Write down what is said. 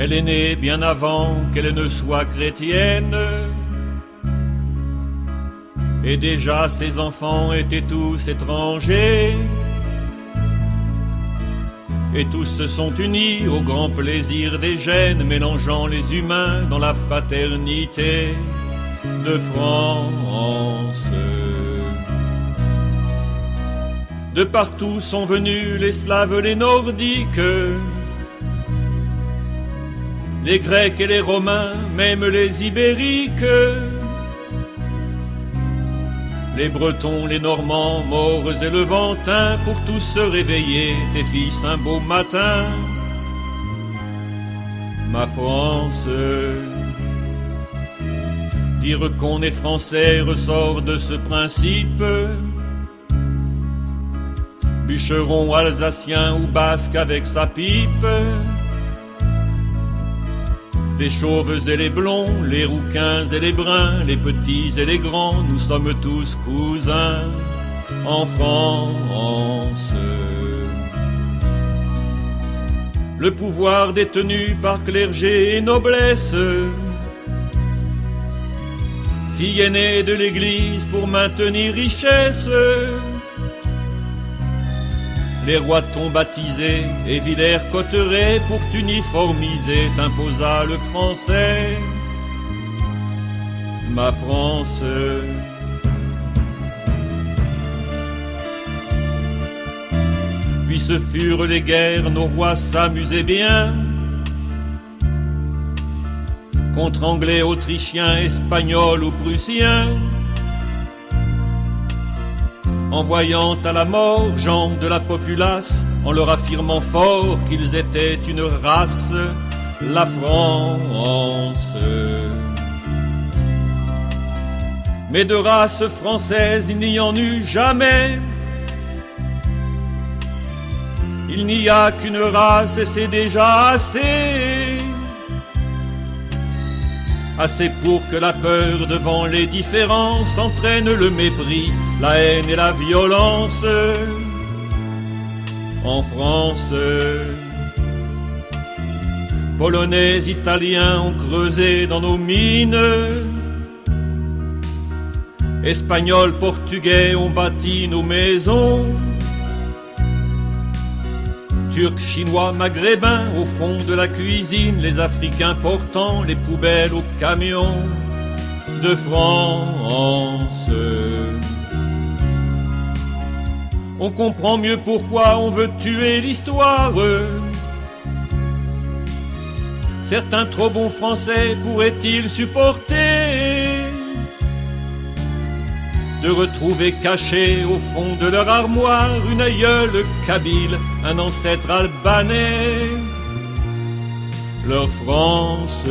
Elle est née bien avant qu'elle ne soit chrétienne. Et déjà ses enfants étaient tous étrangers. Et tous se sont unis au grand plaisir des gènes, mélangeant les humains dans la fraternité de France. De partout sont venus les Slaves, les Nordiques, les Grecs et les Romains, même les Ibériques, les Bretons, les Normands, Maures et Levantins, pour tous se réveiller, tes fils, un beau matin. Ma France, dire qu'on est français ressort de ce principe. Bûcheron alsacien ou basque avec sa pipe. Les chauves et les blonds, les rouquins et les bruns, les petits et les grands, nous sommes tous cousins en France. Le pouvoir détenu par clergé et noblesse, fille aînée de l'église pour maintenir richesse. Les rois t'ont baptisé et Villers-Cotterêts pour t'uniformiser t'imposa le français. Ma France, puis ce furent les guerres, nos rois s'amusaient bien contre Anglais, Autrichiens, Espagnols ou Prussiens, envoyant à la mort gens de la populace, en leur affirmant fort qu'ils étaient une race, la France. Mais de race française il n'y en eut jamais. Il n'y a qu'une race et c'est déjà assez. Assez pour que la peur devant les différences entraîne le mépris, la haine et la violence. En France, Polonais, Italiens ont creusé dans nos mines. Espagnols, Portugais ont bâti nos maisons. Turcs, Chinois, Maghrébins au fond de la cuisine, les Africains portant les poubelles aux camions de France. On comprend mieux pourquoi on veut tuer l'histoire. Certains trop bons Français pourraient-ils supporter de retrouver caché au fond de leur armoire une aïeule kabyle, un ancêtre albanais, leur France.